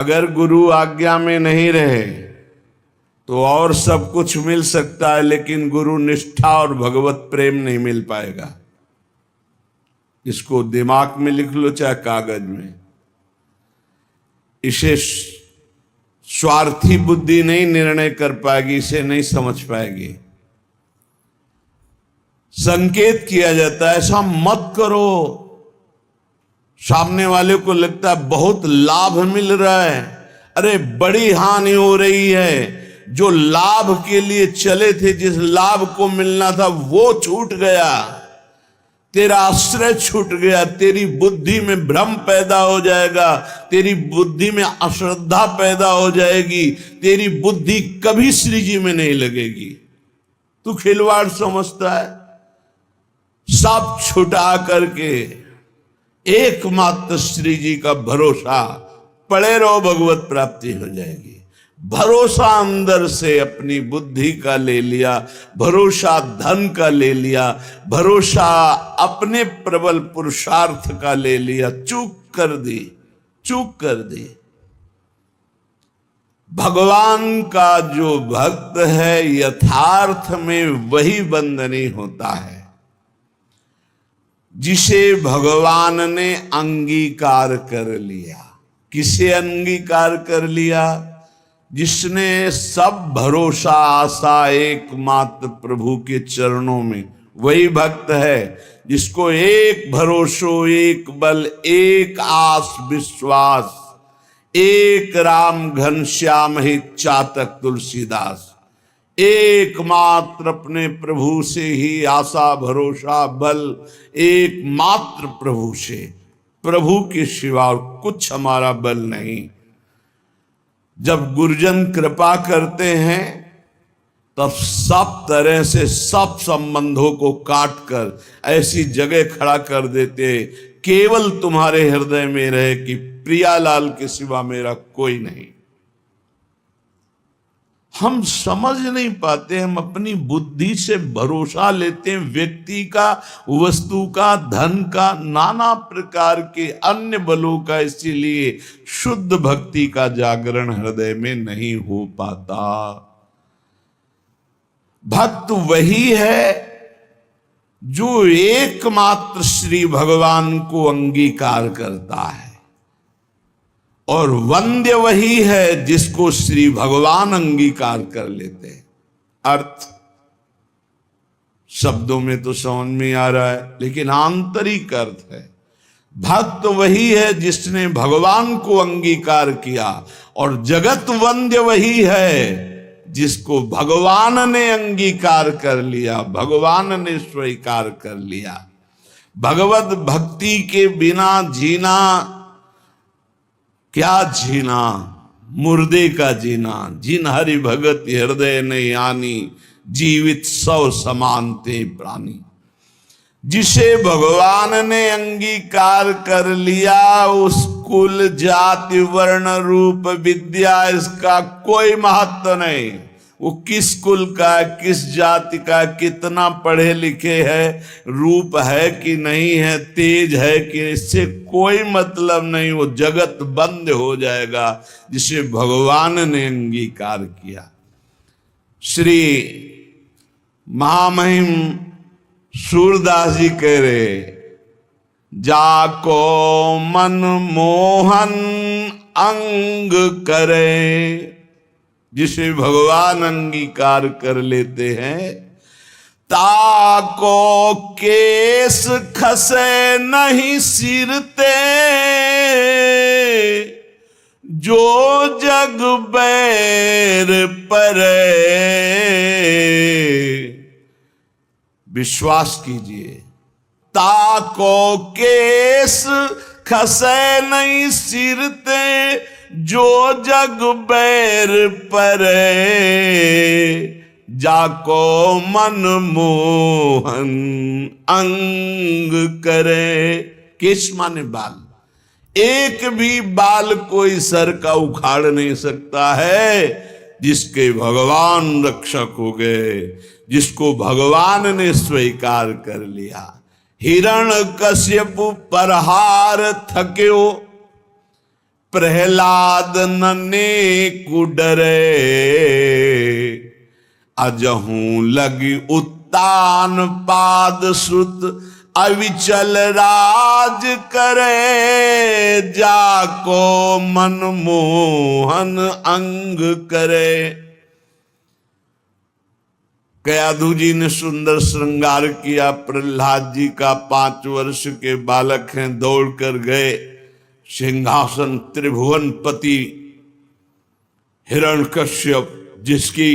अगर गुरु आज्ञा में नहीं रहे तो और सब कुछ मिल सकता है, लेकिन गुरु निष्ठा और भगवत प्रेम नहीं मिल पाएगा। इसको दिमाग में लिख लो चाहे कागज में। इसे स्वार्थी बुद्धि नहीं निर्णय कर पाएगी, इसे नहीं समझ पाएगी। संकेत किया जाता है ऐसा मत करो, सामने वाले को लगता है बहुत लाभ मिल रहा है, अरे बड़ी हानि हो रही है। जो लाभ के लिए चले थे, जिस लाभ को मिलना था वो छूट गया, तेरा आश्रय छूट गया, तेरी बुद्धि में भ्रम पैदा हो जाएगा, तेरी बुद्धि में अश्रद्धा पैदा हो जाएगी, तेरी बुद्धि कभी श्री जी में नहीं लगेगी। तू खिलवाड़ समझता है। सब छुटा करके एकमात्र श्री जी का भरोसा पड़े रहो, भगवत प्राप्ति हो जाएगी। भरोसा अंदर से अपनी बुद्धि का ले लिया, भरोसा धन का ले लिया, भरोसा अपने प्रबल पुरुषार्थ का ले लिया, चूक कर दी। भगवान का जो भक्त है यथार्थ में वही बंधनी होता है, जिसे भगवान ने अंगीकार कर लिया। किसे अंगीकार कर लिया? जिसने सब भरोसा आशा एकमात्र प्रभु के चरणों में, वही भक्त है जिसको एक भरोसो, एक बल, एक आस विश्वास, एक राम घनश्याम हित चातक तुलसीदास। एकमात्र अपने प्रभु से ही आशा भरोसा बल, एकमात्र प्रभु से, प्रभु के सिवा कुछ हमारा बल नहीं। जब गुरुजन कृपा करते हैं तब सब तरह से सब संबंधों को काट कर ऐसी जगह खड़ा कर देते, केवल तुम्हारे हृदय में रहे कि प्रियालाल के सिवा मेरा कोई नहीं। हम समझ नहीं पाते, हम अपनी बुद्धि से भरोसा लेते हैं व्यक्ति का, वस्तु का, धन का, नाना प्रकार के अन्य बलों का, इसीलिए शुद्ध भक्ति का जागरण हृदय में नहीं हो पाता। भक्त वही है जो एकमात्र श्री भगवान को अंगीकार करता है, और वंद्य वही है जिसको श्री भगवान अंगीकार कर लेते हैं। अर्थ शब्दों में तो समझ में आ रहा है, लेकिन आंतरिक अर्थ है, भक्त वही है जिसने भगवान को अंगीकार किया, और जगत वंद्य वही है जिसको भगवान ने अंगीकार कर लिया, भगवान ने स्वीकार कर लिया। भगवत भक्ति के बिना जीना क्या जीना, मुर्दे का जीना। जिन हरि भगत हृदय ने यानी, जीवित सौ समानते प्राणी। जिसे भगवान ने अंगीकार कर लिया, उस कुल जाति वर्ण रूप विद्या इसका कोई महत्व नहीं। वो किस कुल का, किस जाति का, कितना पढ़े लिखे है, रूप है कि नहीं है, तेज है कि, इससे कोई मतलब नहीं। वो जगत बंद हो जाएगा जिसे भगवान ने अंगीकार किया। श्री महामहिम सूरदास जी कह रहे, जाको मन मोहन अंग करे। जिसे भगवान अंगीकार कर लेते हैं, ताको केस खसे नहीं सिरते, जो जग बैर परे। विश्वास कीजिए, ताको केस खसे नहीं सिरते, जो जग बैर परे। जाको मन मोहन अंग करे। केश माने बाल, एक भी बाल कोई सर का उखाड़ नहीं सकता है जिसके भगवान रक्षक हो गए, जिसको भगवान ने स्वीकार कर लिया। हिरण कश्यप परहार थक्यो, प्रहलाद नने कुडरे, अजहू लगी उत्तान पाद श्रुत, अविचल राज करे, जाको मनमोहन अंग करे। कयाधु जी ने सुंदर श्रृंगार किया। प्रहलाद जी का 5 वर्ष के बालक हैं, दौड़कर गए सिंहासन त्रिभुवनपति हिरण्यकश्यप, जिसकी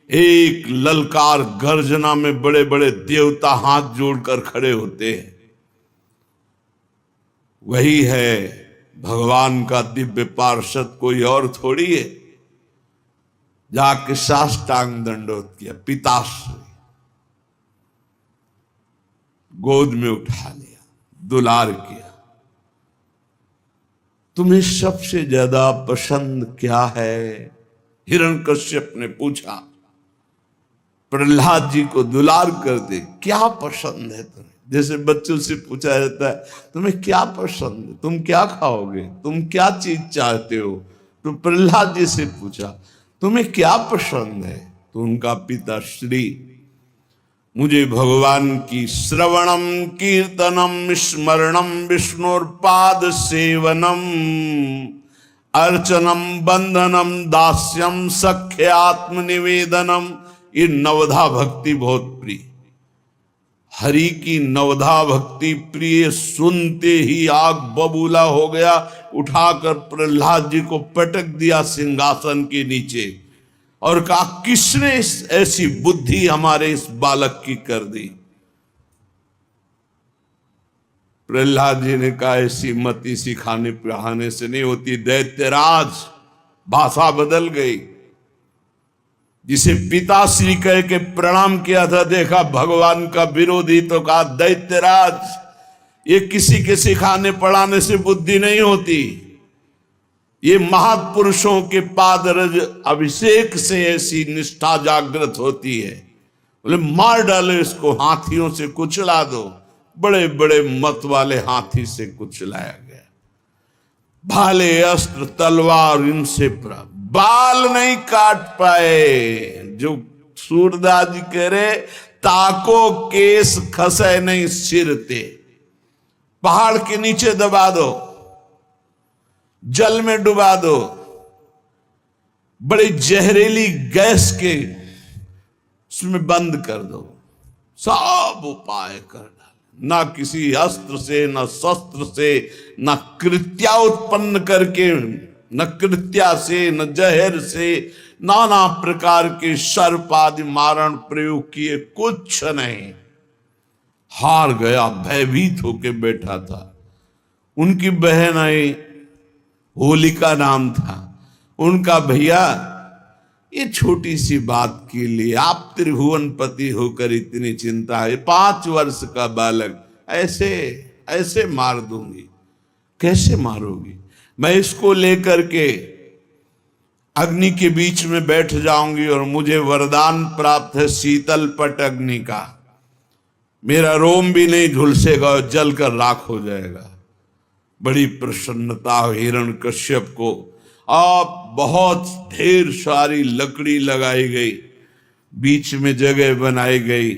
एक ललकार गर्जना में बड़े बड़े देवता हाथ जोड़कर खड़े होते हैं, वही है भगवान का दिव्य पार्षद, कोई और थोड़ी है। जाके साष्टांग दंडोत किया, पिताश्री गोद में उठा लिया, दुलार किया। तुम्हें सबसे ज्यादा पसंद क्या है? हिरण्यकश्यप ने पूछा। प्रहलाद जी को दुलार कर दे, क्या पसंद है तुम्हें? जैसे बच्चों से पूछा जाता है तुम्हें क्या पसंद है, तुम क्या खाओगे, तुम क्या चीज चाहते हो, तो प्रहलाद जी से पूछा तुम्हें क्या पसंद है? तो उनका पिता श्री, मुझे भगवान की श्रवणम कीर्तनम स्मरणम विष्णुर्पाद सेवनम अर्चनम बंधनम दास्यम सख्य आत्मनिवेदनम, ये नवधा भक्ति बहुत प्रिय। हरि की नवधा भक्ति प्रिय सुनते ही आग बबूला हो गया। उठाकर प्रहलाद जी को पटक दिया सिंहासन के नीचे और कहा किसने ऐसी बुद्धि हमारे इस बालक की कर दी? प्रहलाद जी ने कहा ऐसी मति सिखाने पढ़ाने से नहीं होती दैत्यराज। भाषा बदल गई। जिसे पिताश्री कह के प्रणाम किया था, देखा भगवान का विरोधी तो कहा दैत्यराज। ये किसी के सिखाने पढ़ाने से बुद्धि नहीं होती, ये महापुरुषों के पादरज अभिषेक से ऐसी निष्ठा जागृत होती है। बोले मार डालो इसको, हाथियों से कुचला दो। बड़े बड़े मत वाले हाथी से कुचलाया गया। भाले अस्त्र तलवार इनसे बाल नहीं काट पाए। जो सूरदास जी कह रहे ताको केस खसे नहीं सिरते। पहाड़ के नीचे दबा दो, जल में डुबा दो, बड़ी जहरीली गैस के उसमें बंद कर दो, सब उपाय कर डाले। ना किसी अस्त्र से, न शस्त्र से, न कृत्या उत्पन्न करके, न कृत्या से, न जहर से, नाना प्रकार के सर्प आदि मारण प्रयोग किए, कुछ नहीं। हार गया, भयभीत होके बैठा था। उनकी बहन आई, होलिका नाम था उनका। भैया ये छोटी सी बात के लिए आप त्रिभुवनपति होकर इतनी चिंता है? 5 वर्ष का बालक ऐसे ऐसे मार दूंगी? कैसे मारोगी? मैं इसको लेकर के अग्नि के बीच में बैठ जाऊंगी और मुझे वरदान प्राप्त है शीतल पट अग्नि का। मेरा रोम भी नहीं झुलसेगा और जलकर राख हो जाएगा। बड़ी प्रसन्नता हिरण्यकश्यप को। अब बहुत ढेर सारी लकड़ी लगाई गई, बीच में जगह बनाई गई।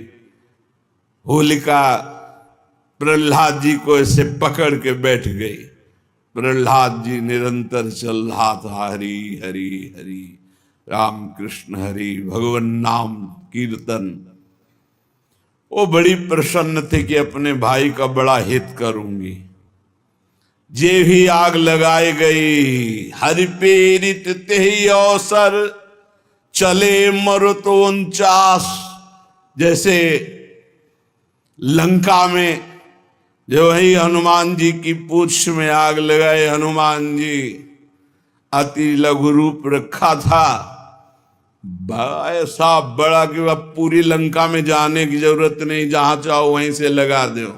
होलिका प्रहलाद जी को ऐसे पकड़ के बैठ गई। प्रहलाद जी निरंतर चल रहा था हरि हरि हरि, राम कृष्ण हरि, भगवान नाम कीर्तन। वो बड़ी प्रसन्न थे कि अपने भाई का बड़ा हित करूंगी। जे भी आग लगाई गई, हरि प्रेरित तेहि अवसर, चले मरुत 49। जैसे लंका में जो वही हनुमान जी की पूंछ में आग लगाए, हनुमान जी अति लघु रूप रखा था, ऐसा बड़ा कि अब पूरी लंका में जाने की जरूरत नहीं, जहां चाहो वहीं से लगा दो।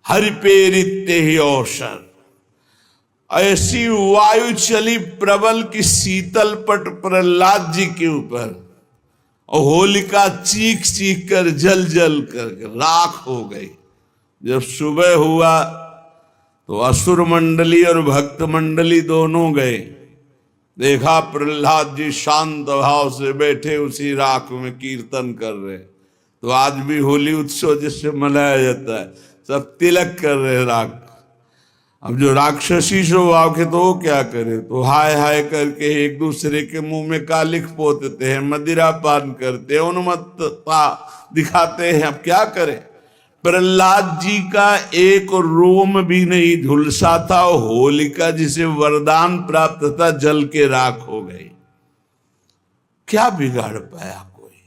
हरि प्रेरित तेहि अवसर, ऐसी वायु चली प्रबल की शीतल पट प्रहलाद जी के ऊपर, और होलिका चीख चीख कर जल जल कर राख हो गई। जब सुबह हुआ तो असुर मंडली और भक्त मंडली दोनों गए। देखा प्रहलाद जी शांत भाव से बैठे उसी राख में कीर्तन कर रहे। तो आज भी होली उत्सव जिससे मनाया जाता है, सब तिलक कर रहे राख। अब जो राक्षसी स्वभाव के तो वो क्या करे, तो हाय हाय करके एक दूसरे के मुंह में कालिख पोतते हैं, मदिरा पान करते हैं, उन्मत्तता दिखाते हैं। अब क्या करें। प्रहलाद जी का एक रोम भी नहीं झुलसा था। होलिका जिसे वरदान प्राप्त था जल के राख हो गई। क्या बिगाड़ पाया कोई।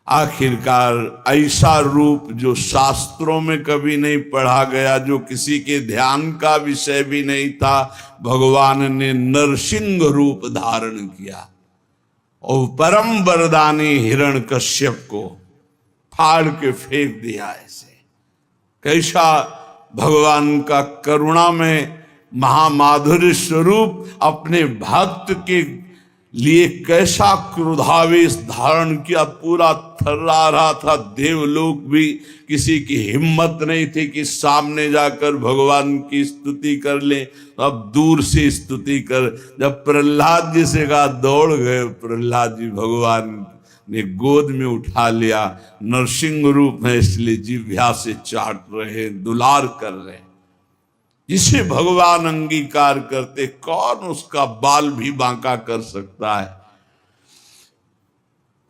आखिरकार ऐसा रूप जो शास्त्रों में कभी नहीं पढ़ा गया, जो किसी के ध्यान का विषय भी नहीं था, भगवान ने नरसिंह रूप धारण किया और परम वरदानी हिरण्यकश्यप को फाड़ के फेंक दिया। ऐसे कैसा भगवान का करुणा में महामाधुर्य स्वरूप अपने भक्त के लिए कैसा क्रोधावेश धारण किया। पूरा थर्रा रहा था। देवलोक भी किसी की हिम्मत नहीं थी कि सामने जाकर भगवान की स्तुति कर ले। अब दूर से स्तुति कर। जब प्रहलाद जी से कहा दौड़ गए। प्रहलाद जी भगवान ने गोद में उठा लिया। नरसिंह रूप है इसलिए जिह्वा से चाट रहे, दुलार कर रहे। जिसे भगवान अंगीकार करते कौन उसका बाल भी बांका कर सकता है।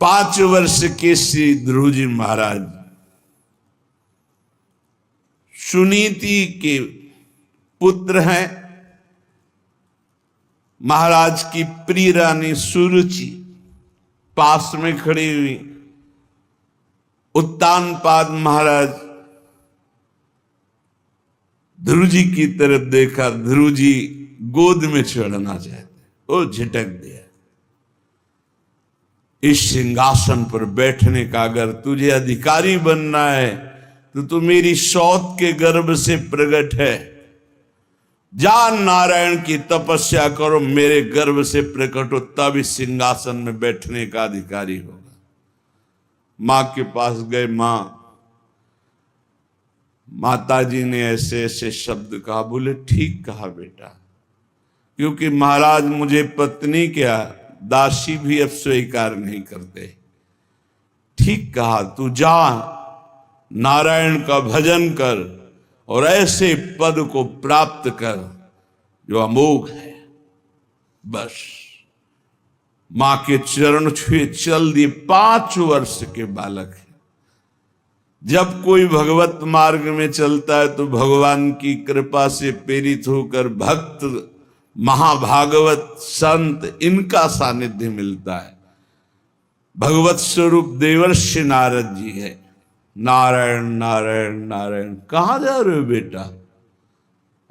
5 वर्ष के श्री ध्रुव जी महाराज सुनीति के पुत्र हैं। महाराज की प्रिय रानी सुरुचि पास में खड़ी हुई। उत्तानपाद महाराज ध्रुव जी की तरफ देखा। ध्रुव जी गोद में चढ़ना चाहते, वो झिटक दिया। इस सिंहासन पर बैठने का अगर तुझे अधिकारी बनना है तो तू मेरी सौत के गर्भ से प्रकट है। जा नारायण की तपस्या करो, मेरे गर्भ से प्रकट हो, तब इस सिंहासन में बैठने का अधिकारी होगा। मां के पास गए। माता जी ने ऐसे ऐसे शब्द कहा। बोले ठीक कहा बेटा, क्योंकि महाराज मुझे पत्नी क्या दासी भी अब स्वीकार नहीं करते। ठीक कहा, तू जा नारायण का भजन कर और ऐसे पद को प्राप्त कर जो अमोघ है। बस मां के चरण छुए चल दिए। 5 वर्ष के बालक है। जब कोई भगवत मार्ग में चलता है तो भगवान की कृपा से प्रेरित होकर भक्त, महाभागवत, संत, इनका सानिध्य मिलता है। भगवत स्वरूप देवर्षि नारद जी है। नारायण नारायण नारायण। कहां जा रहे हो बेटा?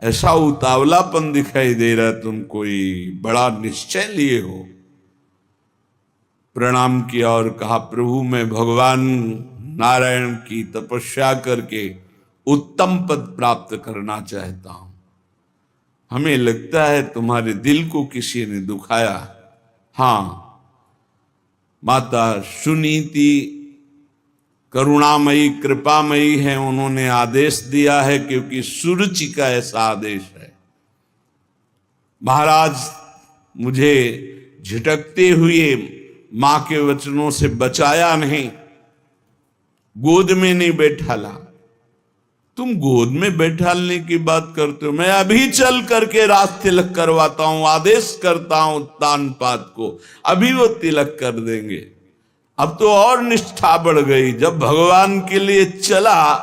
ऐसा उतावलापन दिखाई दे रहा है, तुम कोई बड़ा निश्चय लिए हो। प्रणाम किया और कहा प्रभु मैं भगवान नारायण की तपस्या करके उत्तम पद प्राप्त करना चाहता हूं। हमें लगता है तुम्हारे दिल को किसी ने दुखाया। हां, माता सुनीति करुणामयी कृपामयी है। उन्होंने आदेश दिया है, क्योंकि सुरुचि का ऐसा आदेश है। महाराज मुझे झिटकते हुए मां के वचनों से बचाया नहीं, गोद में नहीं बैठाला। तुम गोद में बैठालने की बात करते हो। मैं अभी चल करके राज तिलक करवाता हूं, आदेश करता हूं उत्तानपाद को, अभी वो तिलक कर देंगे। अब तो और निष्ठा बढ़ गई। जब भगवान के लिए चला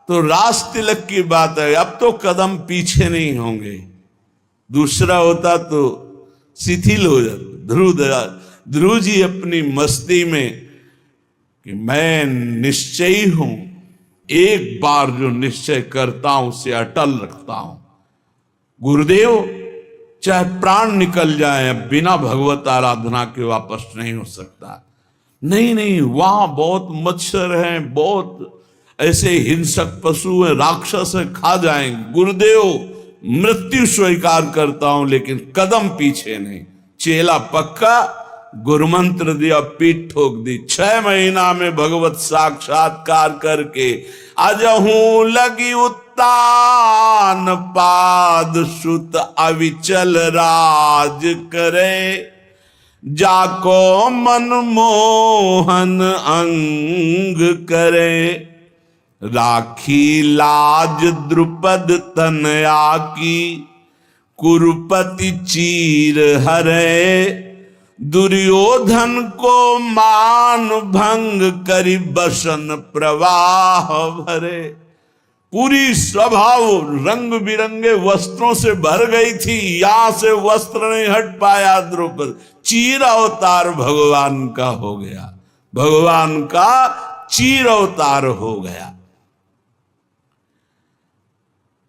तो राज तिलक की बात है। अब तो कदम पीछे नहीं होंगे। दूसरा होता तो शिथिल हो जाता। ध्रुव जी अपनी मस्ती में कि मैं निश्चयी हूं, एक बार जो निश्चय करता हूं उसे अटल रखता हूं। गुरुदेव चाहे प्राण निकल जाए, बिना भगवत आराधना के वापस नहीं हो सकता। नहीं नहीं, वहां बहुत मच्छर हैं, बहुत ऐसे हिंसक पशु हैं, राक्षस हैं, खा जाएंगे। गुरुदेव मृत्यु स्वीकार करता हूं, लेकिन कदम पीछे नहीं। चेला पक्का, गुरुमंत्र दिया, पीठ ठोक दी। 6 महीना में भगवत साक्षात्कार करके अजहू लगी तान पाद सुत अविचल राज करे, जाको मनमोहन अंग करे, राखी लाज द्रुपद तनया की, कुरुपति चीर हरे, दुर्योधन को मान भंग करी बसन प्रवाह भरे। पूरी स्वभाव रंग बिरंगे वस्त्रों से भर गई थी, यहां से वस्त्र नहीं हट पाया द्रौपद। चीर अवतार भगवान का हो गया, भगवान का चीर अवतार हो गया।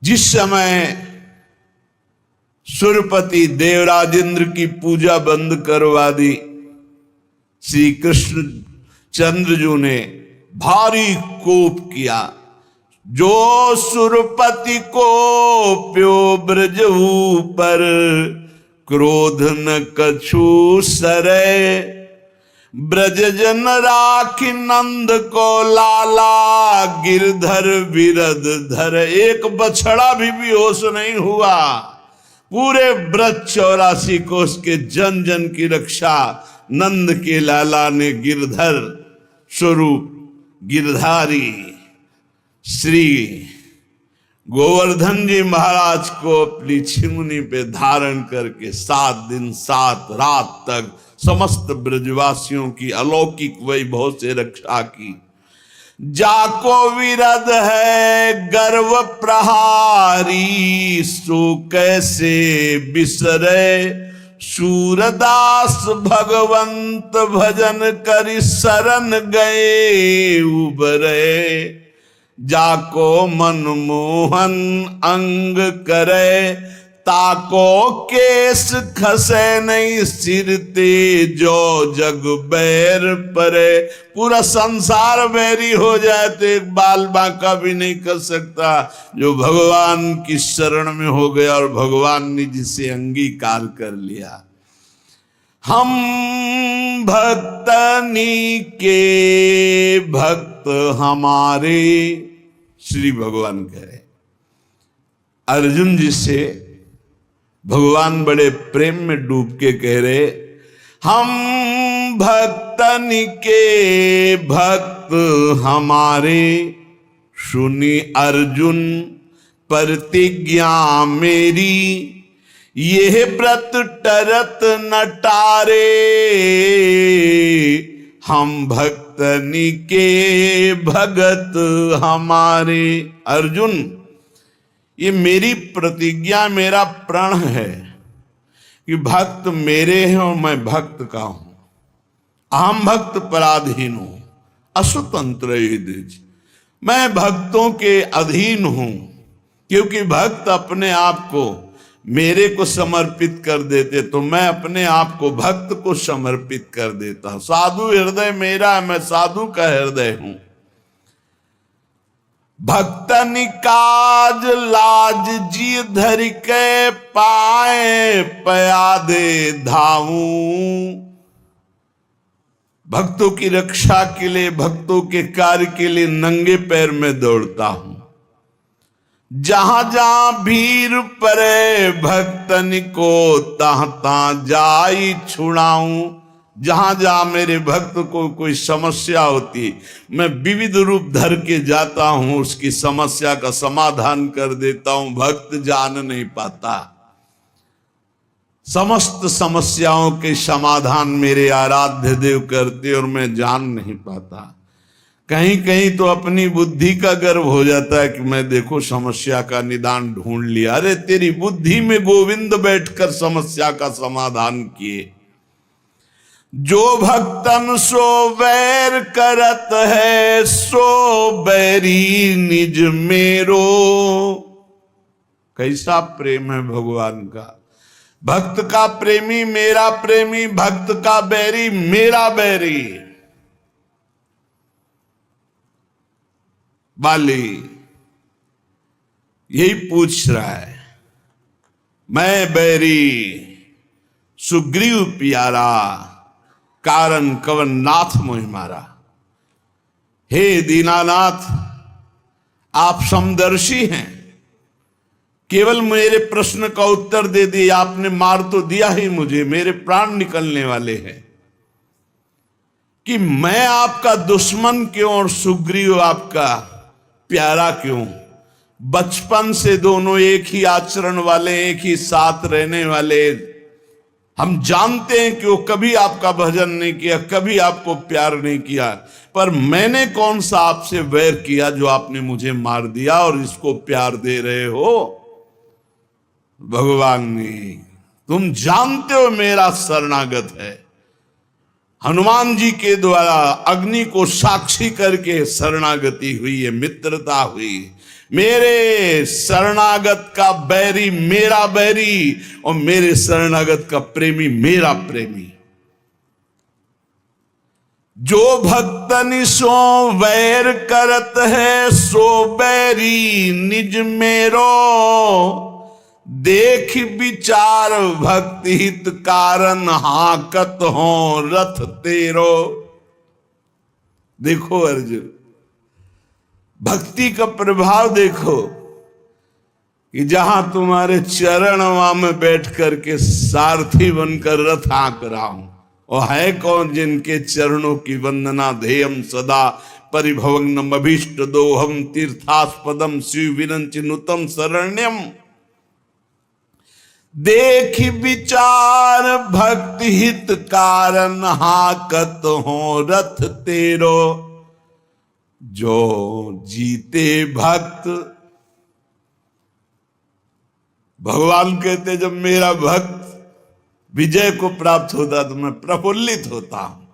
जिस समय सुरपति देवराज इंद्र की पूजा बंद करवा दी, श्री कृष्ण चंद्रजू ने भारी कोप किया। जो सुरपति को प्यो ब्रज ऊपर, क्रोध न कछु सरे, ब्रज जन राखी नंद को लाला, गिरधर बिरद धर। एक बछड़ा भी बेहोश नहीं हुआ। पूरे ब्रज 84 कोस के जन जन की रक्षा नंद के लाला ने गिरधर स्वरूप गिरधारी श्री गोवर्धन जी महाराज को अपनी छिमुनी पे धारण करके 7 दिन 7 रात तक समस्त ब्रजवासियों की अलौकिक वैभव से रक्षा की। जाको विरद है गर्व प्रहारी, सो कैसे बिसरे, सूरदास भगवंत भजन करि शरण गए उबरे, जाको मनमोहन अंग करे, ताको केस खसे नहीं सिर ते, जो जग बैर परे। पूरा संसार बैरी हो जाए तो एक बाल बांका भी नहीं कर सकता, जो भगवान की शरण में हो गया और भगवान ने जिसे अंगीकार कर लिया। हम भक्तनी के भक्त हमारे, श्री भगवान कह रहे। अर्जुन जी से भगवान बड़े प्रेम में डूब के कह रहे, हम भक्तन के भक्त हमारे, सुनी अर्जुन प्रतिज्ञा मेरी, ये व्रत टरत न टारे, हम भक्तनी के भगत हमारे। अर्जुन, ये मेरी प्रतिज्ञा, मेरा प्रण है कि भक्त मेरे हैं और मैं भक्त का हूं। अहम भक्त पराधीन हूं, असुतंत्र द्विज। मैं भक्तों के अधीन हूं, क्योंकि भक्त अपने आप को मेरे को समर्पित कर देते तो मैं अपने आप को भक्त को समर्पित कर देता हूं। साधु हृदय मेरा है, मैं साधु का हृदय हूं। भक्तन काज लाज जी धर के पाए, पयादे धाऊं। भक्तों की रक्षा के लिए, भक्तों के कार्य के लिए नंगे पैर में दौड़ता हूं। जहां जहां भीड़ परे, भक्तन को तहां तहां जाई छुड़ाऊं। जहां जहां मेरे भक्त को कोई समस्या होती, मैं विविध रूप धर के जाता हूं, उसकी समस्या का समाधान कर देता हूं। भक्त जान नहीं पाता, समस्त समस्याओं के समाधान मेरे आराध्य देव करते और मैं जान नहीं पाता। कहीं कहीं तो अपनी बुद्धि का गर्व हो जाता है कि मैं देखो समस्या का निदान ढूंढ लिया। अरे तेरी बुद्धि में गोविंद बैठकर समस्या का समाधान किए। जो भक्तन सो बैर करत है, सो बैरी निज मेरो। कैसा प्रेम है भगवान का। भक्त का प्रेमी मेरा प्रेमी, भक्त का बैरी मेरा बैरी। बाली यही पूछ रहा है, मैं बैरी सुग्रीव प्यारा, कारण कवन नाथ मोहि मारा। हे दीनानाथ, आप समदर्शी हैं, केवल मेरे प्रश्न का उत्तर दे दिया आपने, मार तो दिया ही मुझे, मेरे प्राण निकलने वाले हैं, कि मैं आपका दुश्मन क्यों और सुग्रीव आपका प्यारा क्यों? बचपन से दोनों एक ही आचरण वाले, एक ही साथ रहने वाले। हम जानते हैं कि वो कभी आपका भजन नहीं किया, कभी आपको प्यार नहीं किया, पर मैंने कौन सा आपसे वैर किया जो आपने मुझे मार दिया और इसको प्यार दे रहे हो? भगवान ने, तुम जानते हो मेरा शरणागत है। हनुमान जी के द्वारा अग्नि को साक्षी करके शरणागति हुई है, मित्रता हुई। मेरे शरणागत का बैरी मेरा बैरी और मेरे शरणागत का प्रेमी मेरा प्रेमी। जो भक्तनि सो वैर करत है, सो बैरी निज मेरो। देख विचार भक्ति हित कारण, हाकत हो रथ तेरो। देखो अर्जुन, भक्ति का प्रभाव देखो कि जहां तुम्हारे चरण वहां में बैठ करके सारथी बनकर रथ हाँक रहा हूं, और है कौन जिनके चरणों की वंदना ध्येयम सदा परिभवग्नम अभीष्ट दोहम तीर्थास्पदम शिव विरंचिनुतम शरण्यम। देख विचार भक्ति हित कारण, हाकत हो रथ तेरो। जो जीते भक्त, भगवान कहते जब मेरा भक्त विजय को प्राप्त होता तो मैं प्रफुल्लित होता हूं।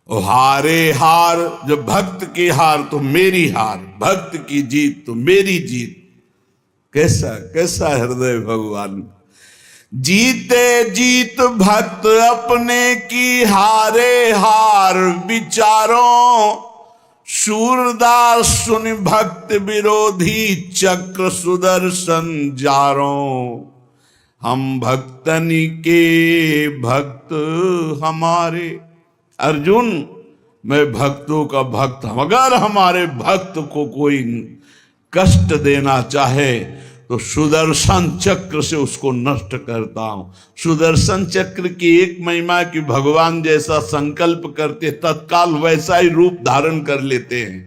और हारे हार, जब भक्त की हार तो मेरी हार, भक्त की जीत तो मेरी जीत। कैसा कैसा हृदय भगवान। जीते जीत भक्त अपने की, हारे हार विचारों। सूरदास सुन भक्त विरोधी, चक्र सुदर्शन जारों। हम भक्तनि के भक्त हमारे। अर्जुन, मैं भक्तों का भक्त हूं। अगर हमारे भक्त को कोई कष्ट देना चाहे तो सुदर्शन चक्र से उसको नष्ट करता हूं। सुदर्शन चक्र की एक महिमा कि भगवान जैसा संकल्प करते तत्काल वैसा ही रूप धारण कर लेते हैं।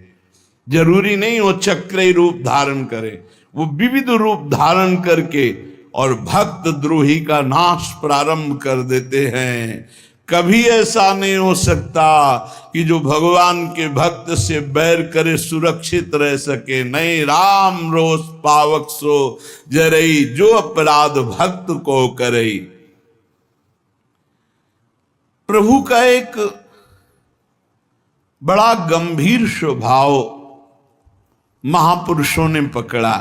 जरूरी नहीं वो चक्र ही रूप धारण करे, वो विविध रूप धारण करके और भक्त द्रोही का नाश प्रारंभ कर देते हैं। कभी ऐसा नहीं हो सकता कि जो भगवान के भक्त से बैर करे सुरक्षित रह सके। नहीं, राम रोष पावक सो जरई, जो अपराध भक्त को करई। प्रभु का एक बड़ा गंभीर स्वभाव महापुरुषों ने पकड़ा।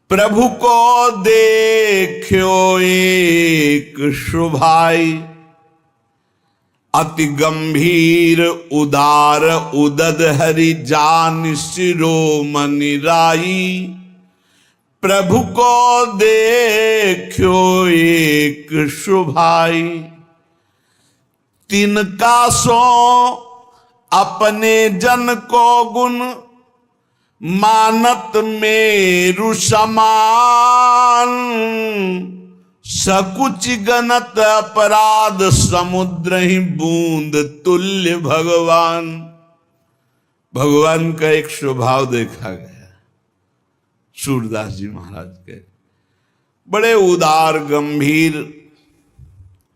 प्रभु को देखो एक शुभाई, अति गंभीर उदार उदद हरि जान शिरोमणि राई। प्रभु को देखो एक शुभाई, तिनका सो अपने जन को गुण। मानत मेरु समान, सकुच गणत अपराध समुद्र ही बूंद तुल्य भगवान। भगवान का एक स्वभाव देखा गया सूरदास जी महाराज के। बड़े उदार गंभीर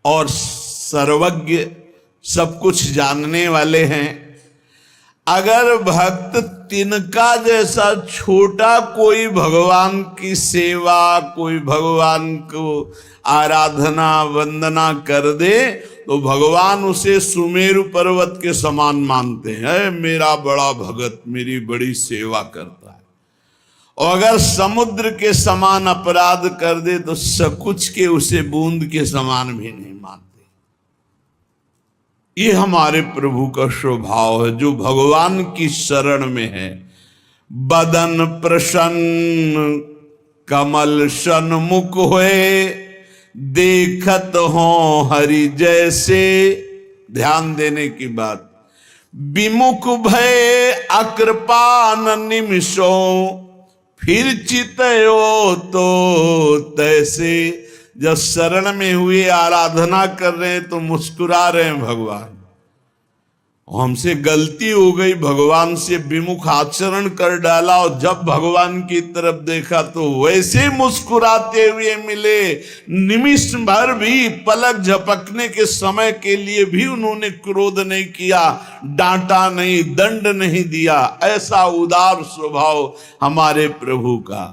और सर्वज्ञ, सब कुछ जानने वाले हैं। अगर भक्त तिनका जैसा छोटा कोई भगवान की सेवा, कोई भगवान को आराधना वंदना कर दे तो भगवान उसे सुमेरु पर्वत के समान मानते हैं। मेरा बड़ा भगत मेरी बड़ी सेवा करता है। और अगर समुद्र के समान अपराध कर दे तो सकुच के उसे बूंद के समान भी नहीं मानते। ये हमारे प्रभु का स्वभाव है जो भगवान की शरण में है। बदन प्रसन्न कमल सन्मुख होए, देखत हो हरि जैसे। ध्यान देने की बात, विमुख भय अकृपान निमिषो, फिर चितयो तो तैसे। जब शरण में हुए आराधना कर रहे हैं तो मुस्कुरा रहे हैं भगवान, हमसे गलती हो गई, भगवान से विमुख आचरण कर डाला, और जब भगवान की तरफ देखा तो वैसे मुस्कुराते हुए मिले। निमिष भर भी, पलक झपकने के समय के लिए भी उन्होंने क्रोध नहीं किया, डांटा नहीं, दंड नहीं दिया। ऐसा उदार स्वभाव हमारे प्रभु का।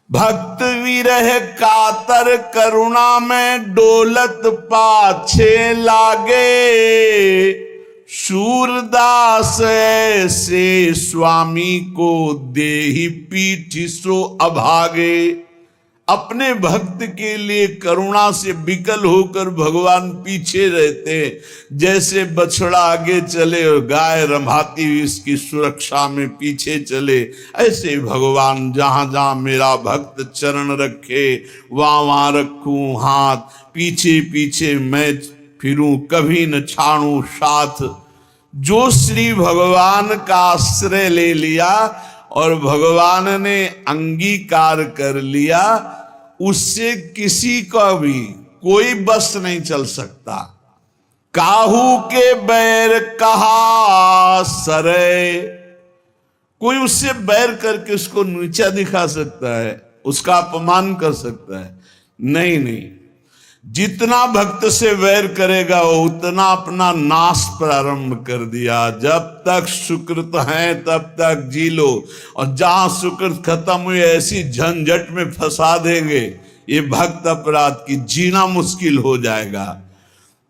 भक्त विरह कातर करुणा में डोलत पाछे लागे, शूरदास से स्वामी को देहि पीठ सो अभागे। अपने भक्त के लिए करुणा से विकल होकर भगवान पीछे रहते, जैसे बछड़ा आगे चले और गाय रंभाती हुई इसकी सुरक्षा में पीछे चले, ऐसे भगवान जहां जहां मेरा भक्त चरण रखे वहां वहां रखूं हाथ, पीछे पीछे मैं फिरूं, कभी न छाड़ूं साथ। जो श्री भगवान का आश्रय ले लिया और भगवान ने अंगीकार कर लिया, उससे किसी का भी कोई बस नहीं चल सकता। काहू के बैर कहा सरे, कोई उससे बैर करके उसको नीचा दिखा सकता है, उसका अपमान कर सकता है? नहीं नहीं, जितना भक्त से वैर करेगा वो उतना अपना नाश प्रारंभ कर दिया। जब तक सुकृत है तब तक जी लो, और जहां सुकृत खत्म हुई ऐसी झंझट में फंसा देंगे ये भक्त अपराध की, जीना मुश्किल हो जाएगा।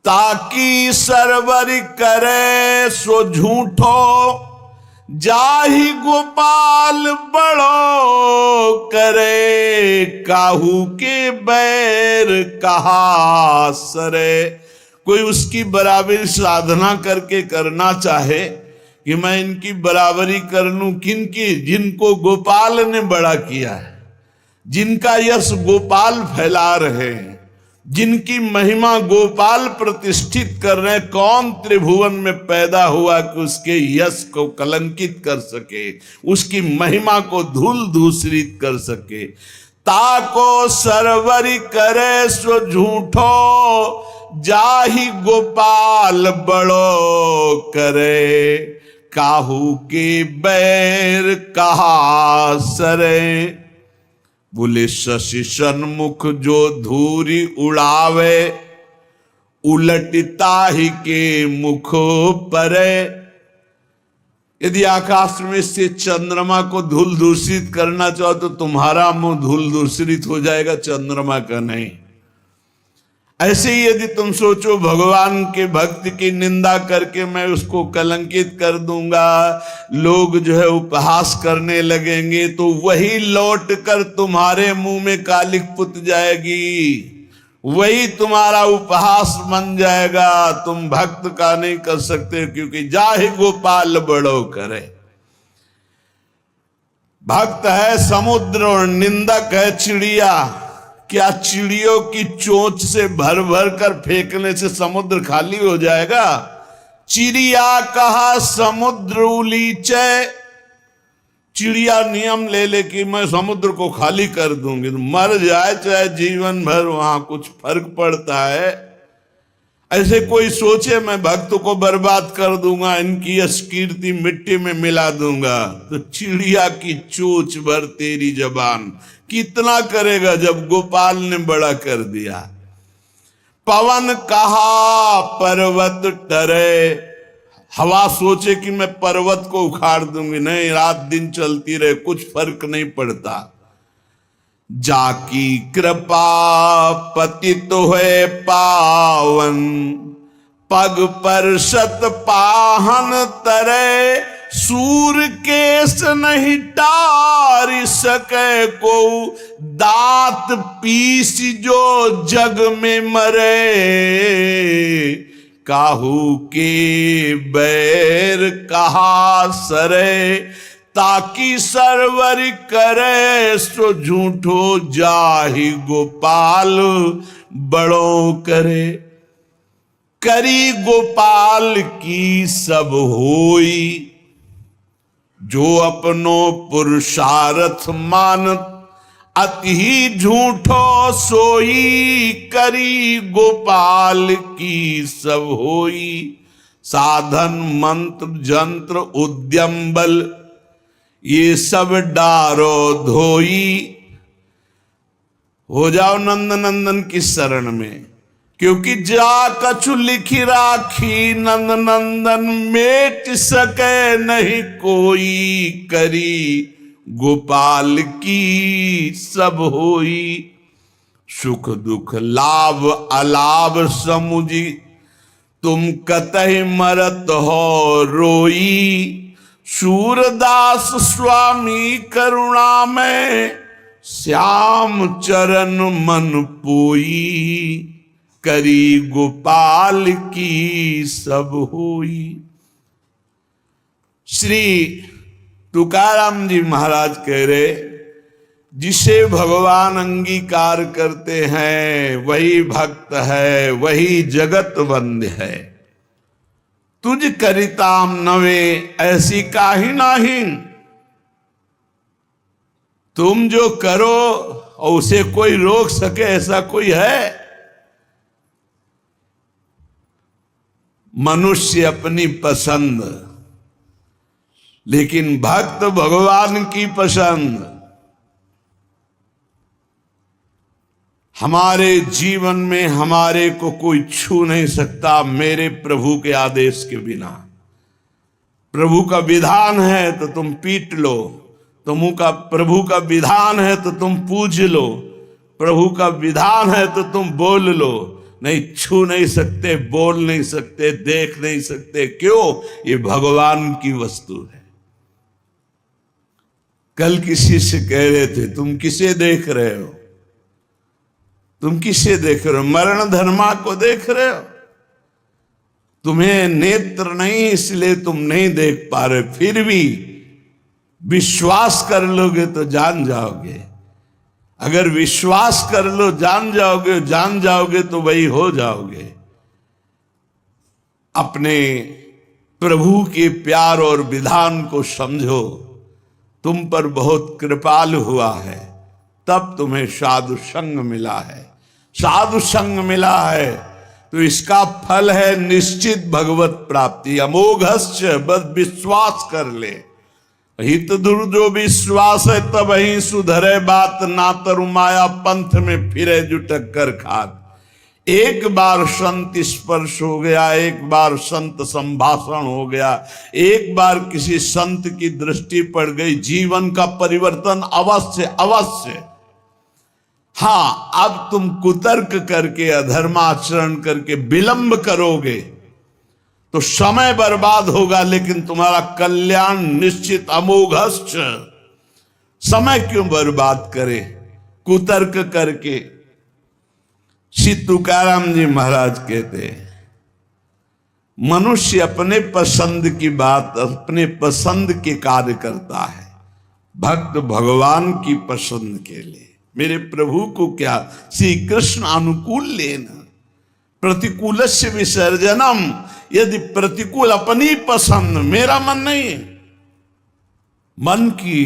ताकि सरवरी करे सो झूठो, जाहि गोपाल बड़ो करे, काहू के बैर कहा सरे। कोई उसकी बराबरी साधना करके करना चाहे कि मैं इनकी बराबरी कर लूं, किनकी? जिनको गोपाल ने बड़ा किया है, जिनका यश गोपाल फैला रहे हैं, जिनकी महिमा गोपाल प्रतिष्ठित कर रहे हैं। कौन त्रिभुवन में पैदा हुआ कि उसके यश को कलंकित कर सके, उसकी महिमा को धूल दूषित कर सके? ताको सरवरी करे सो झूठो, जाहि गोपाल बड़ो करे, काहू के बैर कहा सरे। बोले शशि सन्मुख जो धूरी उड़ावे, उलटता ही के मुख परे। यदि आकाश में से चंद्रमा को धूल दूषित करना चाहो तो तुम्हारा मुंह धूल दूषित हो जाएगा, चंद्रमा का नहीं। ऐसे ही यदि तुम सोचो भगवान के भक्त की निंदा करके मैं उसको कलंकित कर दूंगा, लोग जो है उपहास करने लगेंगे, तो वही लौट कर तुम्हारे मुंह में कालिक पुत जाएगी, वही तुम्हारा उपहास बन जाएगा। तुम भक्त का नहीं कर सकते, क्योंकि जाहि गोपाल बड़ो करे। भक्त है समुद्र और निंदक है चिड़िया। क्या चिड़ियों की चोंच से भर भर कर फेंकने से समुद्र खाली हो जाएगा? चिड़िया कहा समुद्र उलीचे, चिड़िया नियम ले ले कि मैं समुद्र को खाली कर दूंगी, मर जाए चाहे जीवन भर, वहां कुछ फर्क पड़ता है? ऐसे कोई सोचे मैं भक्त को बर्बाद कर दूंगा, इनकी यश कीर्ति मिट्टी में मिला दूंगा, तो चिड़िया की चोंच भर तेरी जबान कितना करेगा जब गोपाल ने बड़ा कर दिया। पवन कहा पर्वत टरे, हवा सोचे कि मैं पर्वत को उखाड़ दूंगी, नहीं, रात दिन चलती रहे, कुछ फर्क नहीं पड़ता। जाकी कृपा पतित है पावन, पग पर शत पाहन तरे, सूर केस नहीं टार सके को, दांत पीस जो जग में मरे, काहू के बैर कहा सरे, ताकि सरवर करे सो झूठो, जाहि गोपाल बड़ो करे। करी गोपाल की सब होई, जो अपनो पुरुषार्थ मानत अति ही झूठो सोई। करी गोपाल की सब होई, साधन मंत्र जंत्र उद्यम बल ये सब डारो धोई। हो जाओ नंद नंदन की शरण में, क्योंकि जा कछु लिखी राखी नंद नंदन मेट सके नहीं कोई। करी गोपाल की सब होई, सुख दुख लाभ अलाभ समुझी तुम कतहि मरत हो रोई। सूरदास स्वामी करुणा में श्याम चरण मन पोई। करी गोपाल की सब होई। श्री तुकाराम जी महाराज कह रहे, जिसे भगवान अंगीकार करते हैं वही भक्त है, वही जगत वंद्य है। तुझ करिताम नवे ऐसी काहि नाही, तुम जो करो और उसे कोई रोक सके ऐसा कोई है? मनुष्य अपनी पसंद, लेकिन भक्त भगवान की पसंद। हमारे जीवन में हमारे को कोई छू नहीं सकता मेरे प्रभु के आदेश के बिना। प्रभु का विधान है तो तुम पीट लो, प्रभु का विधान है तो तुम पूज लो, प्रभु का विधान है तो तुम बोल लो। नहीं, छू नहीं सकते, बोल नहीं सकते, देख नहीं सकते। क्यों? ये भगवान की वस्तु है। कल किसी से कह रहे थे, तुम किसे देख रहे हो? तुम किसे देख रहे हो? मरण धर्मा को देख रहे हो? तुम्हें नेत्र नहीं इसलिए तुम नहीं देख पा रहे, फिर भी विश्वास कर लोगे तो जान जाओगे। अगर विश्वास कर लो जान जाओगे तो वही हो जाओगे। अपने प्रभु के प्यार और विधान को समझो। तुम पर बहुत कृपालु हुआ है, तब तुम्हें साधु संग मिला है। साधु संग मिला है तो इसका फल है निश्चित भगवत प्राप्ति। अमोघश्च, बस विश्वास कर ले। हित दूर जो विश्वास है तब ही सुधरे बात, ना तरु माया पंथ में फिरे जुटक कर खात। एक बार संत स्पर्श हो गया, एक बार संत संभाषण हो गया, एक बार किसी संत की दृष्टि पड़ गई, जीवन का परिवर्तन अवश्य अवश्य। हाँ, अब तुम कुतर्क करके अधर्माचरण करके विलंब करोगे तो समय बर्बाद होगा, लेकिन तुम्हारा कल्याण निश्चित। अमोघश्च, समय क्यों बर्बाद करे कुतर्क करके? श्री तुकाराम जी महाराज कहते हैं, मनुष्य अपने पसंद की बात अपने पसंद के कार्य करता है, भक्त भगवान की पसंद के लिए। मेरे प्रभु को क्या? श्री कृष्ण अनुकूल लेना प्रतिकूलस्य विसर्जनम। यदि प्रतिकूल अपनी पसंद, मेरा मन नहीं, मन की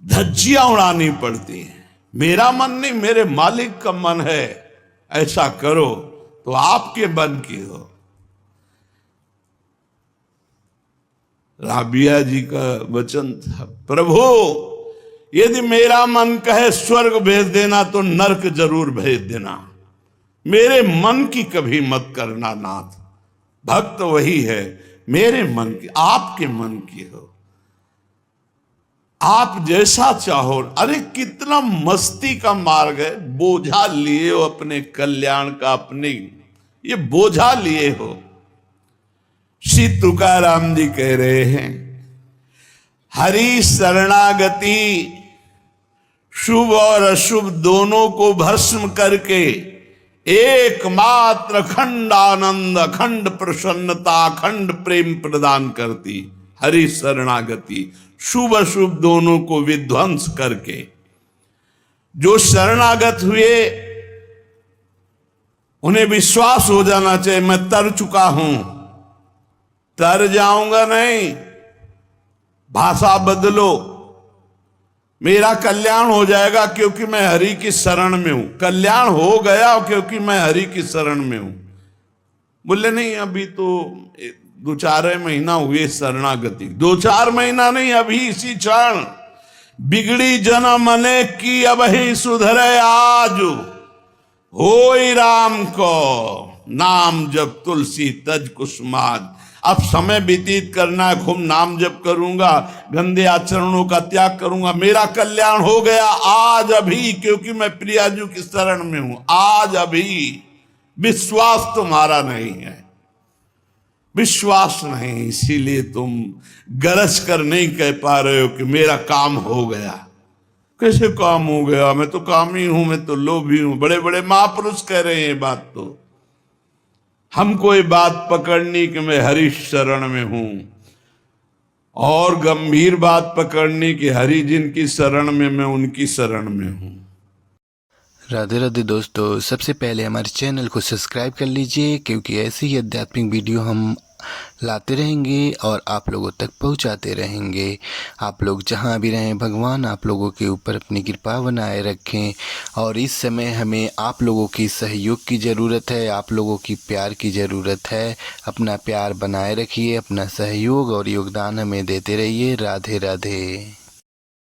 धज्जियां उड़ानी पड़ती हैं। मेरा मन नहीं, मेरे मालिक का मन है, ऐसा करो तो आपके मन की हो। राबिया जी का वचन था, प्रभु यदि मेरा मन कहे स्वर्ग भेज देना तो नरक जरूर भेज देना, मेरे मन की कभी मत करना नाथ। भक्त वही है, मेरे मन की, आपके मन की हो, आप जैसा चाहो। अरे कितना मस्ती का मार्ग है। बोझा लिए हो अपने कल्याण का, अपने ये बोझा लिए हो। श्री तुकाराम जी कह रहे हैं, हरि शरणागति शुभ और अशुभ दोनों को भस्म करके एकमात्र अखंड आनंद, अखंड प्रसन्नता, अखंड प्रेम प्रदान करती। हरि शरणागति शुभ अशुभ दोनों को विध्वंस करके जो शरणागत हुए उन्हें विश्वास हो जाना चाहिए मैं तर चुका हूं। तर जाऊंगा नहीं, भाषा बदलो, मेरा कल्याण हो जाएगा क्योंकि मैं हरि की शरण में हूं। कल्याण हो गया क्योंकि मैं हरि की शरण में हूं। बोले नहीं अभी तो 2-4 महीना हुए शरणागति। 2-4 महीना नहीं, अभी इसी क्षण। बिगड़ी जन्म अनेक की अब ही सुधरे आज, होई राम को नाम जब तुलसी तज कुसुमाज। अब समय व्यतीत करना है, खूब नाम जप करूंगा, गंदे आचरणों का त्याग करूंगा, मेरा कल्याण हो गया आज अभी क्योंकि मैं प्रियाजू की शरण में हूं। आज अभी विश्वास तुम्हारा नहीं है, विश्वास नहीं, इसीलिए तुम गरज कर नहीं कह पा रहे हो कि मेरा काम हो गया। कैसे काम हो गया? मैं तो कामी हूं, मैं तो लोभी हूं। बड़े बड़े महापुरुष कह रहे हैं ये बात। तो हमको ये बात पकड़नी कि मैं हरि शरण में हूं, और गंभीर बात पकड़नी कि हरि जिनकी शरण में मैं उनकी शरण में हूं। राधे राधे दोस्तों, सबसे पहले हमारे चैनल को सब्सक्राइब कर लीजिए क्योंकि ऐसी ही आध्यात्मिक वीडियो हम लाते रहेंगे और आप लोगों तक पहुंचाते रहेंगे। आप लोग जहां भी रहें, भगवान आप लोगों के ऊपर अपनी कृपा बनाए रखें। और इस समय हमें आप लोगों की सहयोग की ज़रूरत है, आप लोगों की प्यार की ज़रूरत है। अपना प्यार बनाए रखिए, अपना सहयोग और योगदान हमें देते रहिए। राधे राधे।